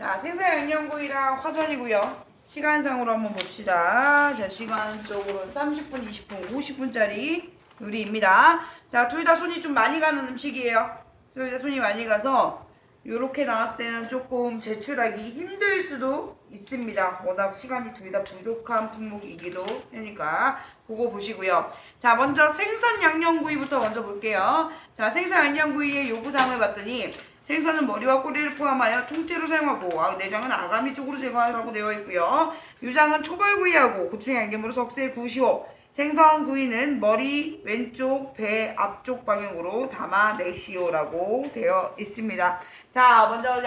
자, 생선 양념구이랑 화전이고요. 시간상으로 한번 봅시다. 자, 시간적으로는 30분, 20분, 50분짜리 요리입니다. 자, 둘 다 손이 좀 많이 가는 음식이에요. 둘 다 손이 많이 가서 이렇게 나왔을 때는 조금 제출하기 힘들 수도 있습니다. 워낙 시간이 둘 다 부족한 품목이기도 하니까 그거 보시고요. 자, 먼저 생선 양념구이부터 먼저 볼게요. 자, 생선 양념구이의 요구사항을 봤더니 생선은 머리와 꼬리를 포함하여 통째로 사용하고 내장은 아가미 쪽으로 제거하라고 되어 있고요. 유장은 초벌구이하고 고추 양념으로 석쇠에 구우시오. 생선 구이는 머리 왼쪽 배 앞쪽 방향으로 담아내시오라고 되어 있습니다. 자, 먼저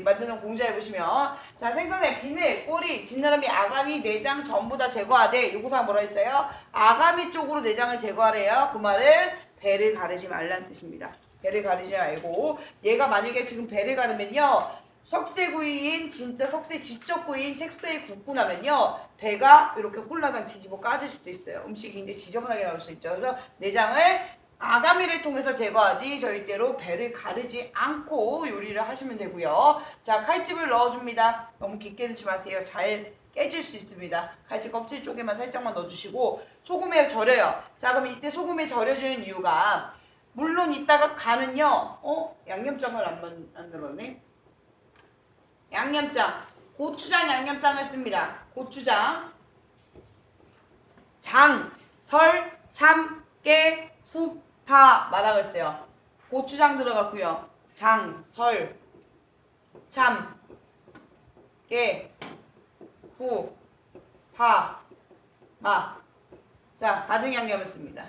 만드는 공자에 보시면 자, 생선의 비늘, 꼬리, 지느러미, 아가미, 내장 전부 다 제거하되 요구사항 뭐라 했어요? 아가미 쪽으로 내장을 제거하래요. 그 말은 배를 가르지 말라는 뜻입니다. 배를 가리지 말고 얘가 만약에 지금 배를 가르면요 석쇠구이인 진짜 석쇠 직접 구이인 색소에 굽고 나면요 배가 이렇게 홀라당 뒤집어 까질 수도 있어요. 음식이 굉장히 지저분하게 나올 수 있죠. 그래서 내장을 아가미를 통해서 제거하지 절대로 배를 가르지 않고 요리를 하시면 되고요. 자, 칼집을 넣어줍니다. 너무 깊게 넣지 마세요. 잘 깨질 수 있습니다. 칼집 껍질 쪽에만 살짝만 넣어주시고 소금에 절여요. 자, 그럼 이때 소금에 절여주는 이유가 물론 이따가 간은요. 양념장을 안 만들었네. 양념장. 고추장 양념장을 씁니다. 고추장. 장, 설, 참, 깨, 후, 파 말하고 있어요. 고추장 들어갔고요. 장, 설, 참, 깨, 후, 파, 마. 자, 가정 양념을 씁니다.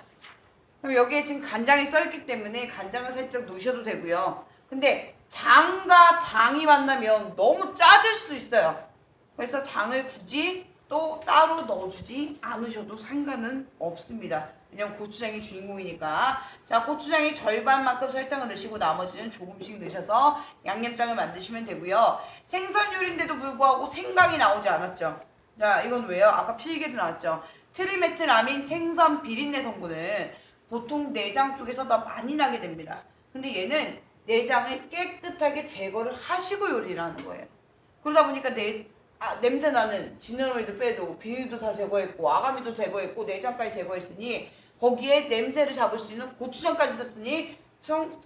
그럼 여기에 지금 간장이 써있기 때문에 간장을 살짝 넣으셔도 되고요. 근데 장과 장이 만나면 너무 짜질 수 있어요. 그래서 장을 굳이 또 따로 넣어주지 않으셔도 상관은 없습니다. 왜냐면 고추장이 주인공이니까. 자, 고추장의 절반만큼 설탕을 넣으시고 나머지는 조금씩 넣으셔서 양념장을 만드시면 되고요. 생선 요리인데도 불구하고 생강이 나오지 않았죠. 자, 이건 왜요? 아까 필기도 나왔죠. 트리메트라민 생선 비린내 성분은 보통 내장 쪽에서 더 많이 나게 됩니다. 근데 얘는 내장을 깨끗하게 제거를 하시고 요리를 하는 거예요. 그러다 보니까 냄새 나는 지느러미도 빼도 비닐도 다 제거했고 아가미도 제거했고 내장까지 제거했으니 거기에 냄새를 잡을 수 있는 고추장까지 썼으니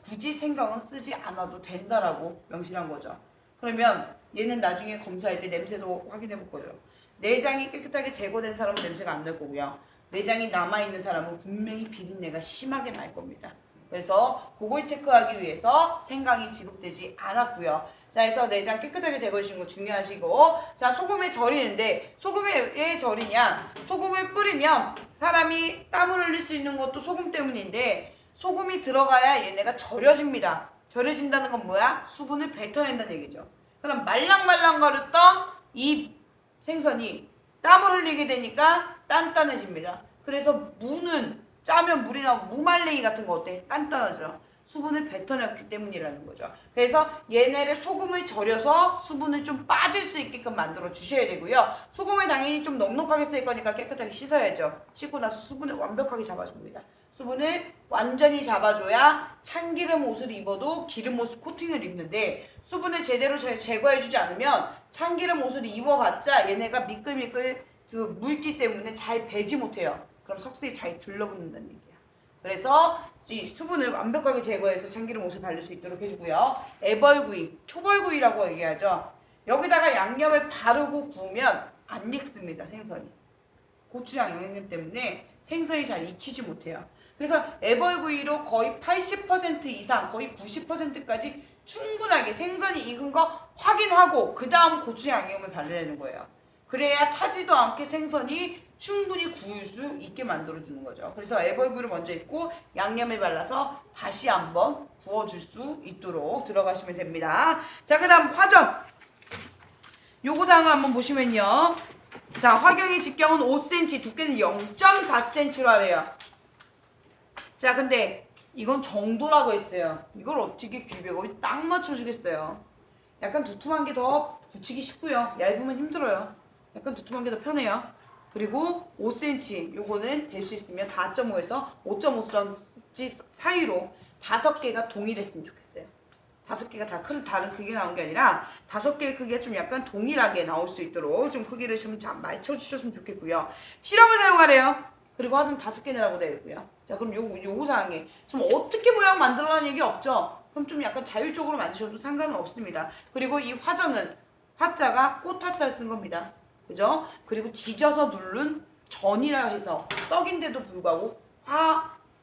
굳이 생강은 쓰지 않아도 된다라고 명시한 거죠. 그러면 얘는 나중에 검사할 때 냄새도 확인해 볼 거죠. 내장이 깨끗하게 제거된 사람은 냄새가 안 날 거고요. 내장이 남아있는 사람은 분명히 비린내가 심하게 날 겁니다. 그래서 그걸 체크하기 위해서 생강이 지급되지 않았고요. 자, 그래서 내장 깨끗하게 제거해 주시는 거 중요하시고, 자, 소금에 절이는데 소금에 왜 절이냐? 소금을 뿌리면 사람이 땀을 흘릴 수 있는 것도 소금 때문인데 소금이 들어가야 얘네가 절여집니다. 절여진다는 건 뭐야? 수분을 뱉어낸다는 얘기죠. 그럼 말랑말랑거렸던 이 생선이 땀을 흘리게 되니까 단단해집니다. 그래서 무는 짜면 물이 나오면 무말랭이 같은 거 어때? 단단하죠. 수분을 뱉어냈기 때문이라는 거죠. 그래서 얘네를 소금을 절여서 수분을 좀 빠질 수 있게끔 만들어 주셔야 되고요. 소금을 당연히 좀 넉넉하게 쓸 거니까 깨끗하게 씻어야죠. 씻고 나서 수분을 완벽하게 잡아줍니다. 수분을 완전히 잡아줘야 참기름 옷을 입어도 기름 옷 코팅을 입는데 수분을 제대로 제거해주지 않으면 참기름 옷을 입어봤자 얘네가 미끌미끌 물기 때문에 잘 배지 못해요. 그럼 석쇠에 잘 들러붙는다는 얘기야. 그래서 이 수분을 완벽하게 제거해서 참기름 옷을 바를 수 있도록 해주고요. 애벌구이, 초벌구이라고 얘기하죠. 여기다가 양념을 바르고 구우면 안 익습니다. 생선이. 고추장 양념 때문에 생선이 잘 익히지 못해요. 그래서 애벌구이로 거의 80% 이상, 거의 90%까지 충분하게 생선이 익은 거 확인하고 그 다음 고추장 양념을 바르는 거예요. 그래야 타지도 않게 생선이 충분히 구울 수 있게 만들어주는 거죠. 그래서 애벌구이를 먼저 익고 양념을 발라서 다시 한번 구워줄 수 있도록 들어가시면 됩니다. 자, 그 다음 화전. 요구사항을 한번 보시면요. 자, 화경의 직경은 5cm, 두께는 0.4cm로 하래요. 자, 근데 이건 정도라고 했어요. 이걸 어떻게 규백을 딱 맞춰주겠어요. 약간 두툼한 게 더 붙이기 쉽고요. 얇으면 힘들어요. 약간 두툼한 게 더 편해요. 그리고 5cm 요거는 될 수 있으면 4.5에서 5.5cm 사이로 5개가 동일했으면 좋겠어요. 5개가 다 다른 크기가 나온 게 아니라 5개의 크기가 좀 약간 동일하게 나올 수 있도록 좀 크기를 좀 잘 맞춰주셨으면 좋겠고요. 실험을 사용하래요. 그리고 화성 5개 내라고 되어 있고요. 자, 그럼 요거 사항에 지금 어떻게 모양 만들어라는 얘기 없죠? 그럼 좀 약간 자율적으로 만드셔도 상관은 없습니다. 그리고 이 화전은 화자가 꽃화자를 쓴 겁니다. 그죠? 그리고 지져서 누른 전이라 해서 떡인데도 불구하고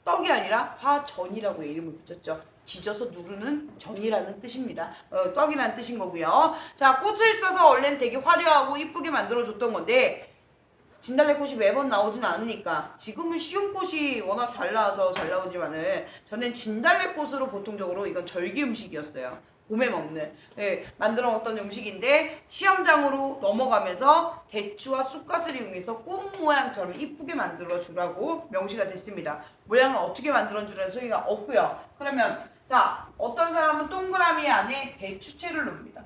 떡이 아니라 화전이라고 이름을 붙였죠. 지져서 누르는 전이라는 뜻입니다. 떡이라는 뜻인 거고요. 자, 꽃을 써서 원래는 되게 화려하고 이쁘게 만들어줬던 건데 진달래꽃이 매번 나오진 않으니까 지금은 시용꽃이 워낙 잘 나와서 잘 나오지만은 전엔 진달래꽃으로 보통적으로 이건 절기 음식이었어요. 봄에 먹는 만들어 먹던 음식인데 시험장으로 넘어가면서 대추와 쑥갓을 이용해서 꽃 모양처럼 이쁘게 만들어 주라고 명시가 됐습니다. 모양을 어떻게 만들어 주라는 소리가 없고요. 그러면 자, 어떤 사람은 동그라미 안에 대추채를 넣습니다.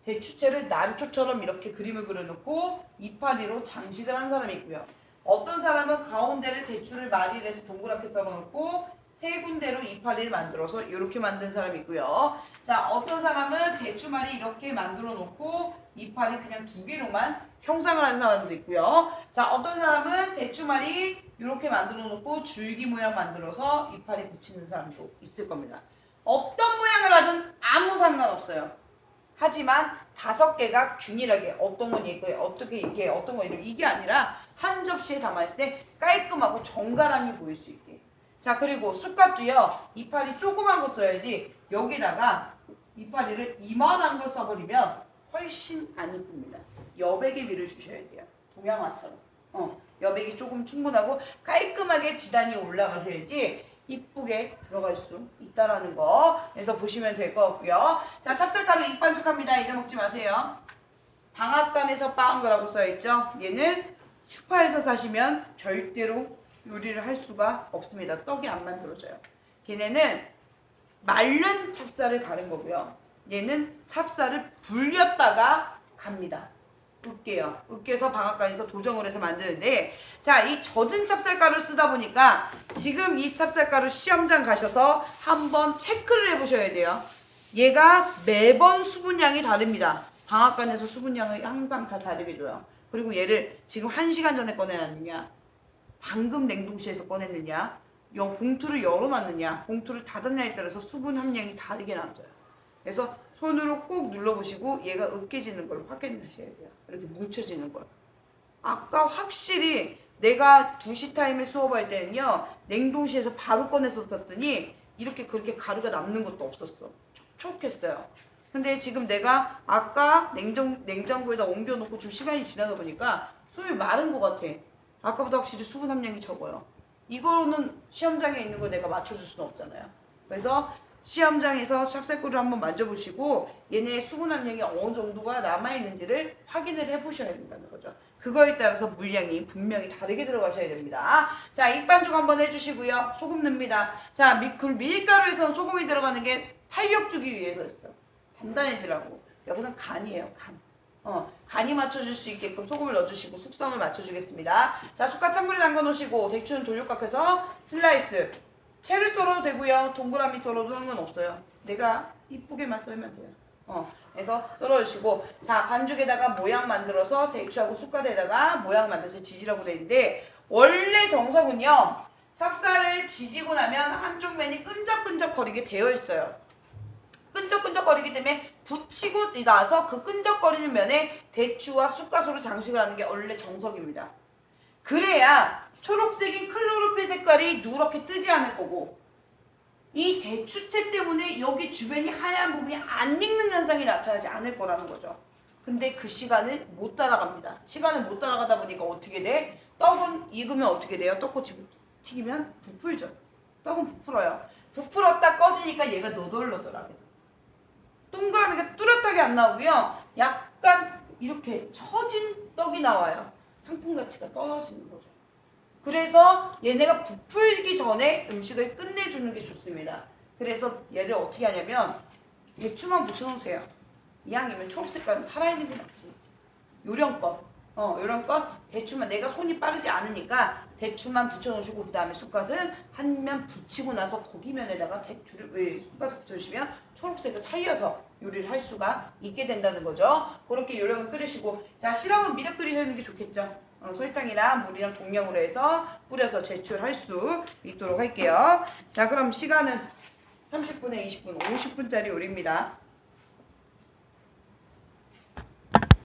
대추채를 난초처럼 이렇게 그림을 그려놓고 이파리로 장식을 한 사람이 있고요. 어떤 사람은 가운데를 대추를 마리를 해서 동그랗게 썰어놓고 세 군데로 이파리를 만들어서 이렇게 만든 사람이 있고요. 자, 어떤 사람은 대추말이 이렇게 만들어 놓고 이파리 그냥 2개로만 형상을 한 사람도 있고요. 자, 어떤 사람은 대추말이 이렇게 만들어 놓고 줄기 모양 만들어서 이파리 붙이는 사람도 있을 겁니다. 어떤 모양을 하든 아무 상관없어요. 하지만 5개가 균일하게 어떤 건 이게 어떻게 이게 어떤 건 이게 아니라 한 접시에 담아있을 때 깔끔하고 정갈함이 보일 수 있게. 자, 그리고 쑥갓도요. 이파리 조그만 거 써야지 여기다가 이파리를 이만한 걸 써버리면 훨씬 안 이쁩니다. 여백의 미를 주셔야 돼요. 동양화처럼. 여백이 조금 충분하고 깔끔하게 지단이 올라가셔야지 이쁘게 들어갈 수 있다라는 거. 그래서 보시면 될 것 같고요. 자, 찹쌀가루 익반죽합니다. 잊어먹지 마세요. 방앗간에서 빠은 거라고 써있죠. 얘는 슈퍼에서 사시면 절대로 요리를 할 수가 없습니다. 떡이 안 만들어져요. 걔네는 마른 찹쌀을 가른 거고요. 얘는 찹쌀을 불렸다가 갑니다. 으깨요. 으깨서 방앗간에서 도정을 해서 만드는데, 자, 이 젖은 찹쌀가루 쓰다 보니까 지금 이 찹쌀가루 시험장 가셔서 한번 체크를 해보셔야 돼요. 얘가 매번 수분량이 다릅니다. 방앗간에서 수분량을 항상 다 다르게 줘요. 그리고 얘를 지금 1시간 전에 꺼내놨느냐, 방금 냉동실에서 꺼냈느냐, 봉투를 열어놨느냐, 봉투를 닫았냐에 따라서 수분 함량이 다르게 나와져요. 그래서 손으로 꾹 눌러보시고 얘가 으깨지는 걸 확인하셔야 돼요. 이렇게 뭉쳐지는 걸. 아까 확실히 내가 2시 타임에 수업할 때는요, 냉동실에서 바로 꺼내서 뒀더니 이렇게 그렇게 가루가 남는 것도 없었어. 촉촉했어요. 근데 지금 내가 아까 냉장고에다 옮겨놓고 좀 시간이 지나다 보니까 손이 마른 것 같아. 아까보다 확실히 수분 함량이 적어요. 이거는 시험장에 있는 거 내가 맞춰줄 수는 없잖아요. 그래서 시험장에서 찹쌀가루를 한번 만져보시고 얘네 수분 함량이 어느 정도가 남아있는지를 확인을 해보셔야 된다는 거죠. 그거에 따라서 물량이 분명히 다르게 들어가셔야 됩니다. 자, 익반죽 한번 해주시고요. 소금 넣습니다. 자, 밀가루에서는 소금이 들어가는 게 탄력 주기 위해서였어요. 단단해지라고. 여기서는 간이에요. 간이 맞춰줄 수 있게끔 소금을 넣어주시고 숙성을 맞춰주겠습니다. 자, 숟갈 찬물에 담가 놓으시고 대추는 돌육각해서 슬라이스. 채를 썰어도 되고요. 동그라미 썰어도 상관없어요. 내가 이쁘게만 썰면 돼요. 그래서 썰어주시고, 자, 반죽에다가 모양 만들어서 대추하고 숟갈에다가 모양 만들어서 지지라고 되어 있는데, 원래 정석은요, 찹쌀을 지지고 나면 한쪽 면이 끈적끈적 거리게 되어 있어요. 끈적끈적거리기 때문에 붙이고 나서 그 끈적거리는 면에 대추와 쑥갓으로 장식을 하는 게 원래 정석입니다. 그래야 초록색인 클로로필 색깔이 누렇게 뜨지 않을 거고, 이 대추채 때문에 여기 주변이 하얀 부분이 안 익는 현상이 나타나지 않을 거라는 거죠. 근데 그 시간을 못 따라갑니다. 시간을 못 따라가다 보니까 어떻게 돼? 떡은 익으면 어떻게 돼요? 떡꼬치 튀기면 부풀죠. 떡은 부풀어요. 부풀었다 꺼지니까 얘가 너덜너덜하게. 동그라미가 뚜렷하게 안 나오고요. 약간 이렇게 처진 떡이 나와요. 상품 가치가 떨어지는 거죠. 그래서 얘네가 부풀기 전에 음식을 끝내주는 게 좋습니다. 그래서 얘를 어떻게 하냐면 대추만 붙여놓으세요. 이왕이면 초록 색깔은 살아있는 게 낫지. 요령법. 이런 거 대추만 내가 손이 빠르지 않으니까 대추만 붙여놓으시고 그 다음에 쑥갓은 한 면 붙이고 나서 거기 면에다가 대추를 쑥갓을 붙여주시면 초록색을 살려서 요리를 할 수가 있게 된다는 거죠. 그렇게 요령을 끓이시고 자 실험은 미리 끓이시는 게 좋겠죠. 설탕이랑 물이랑 동량으로 해서 뿌려서 제출할 수 있도록 할게요. 자 그럼 시간은 30분에 20분, 50분짜리 요리입니다.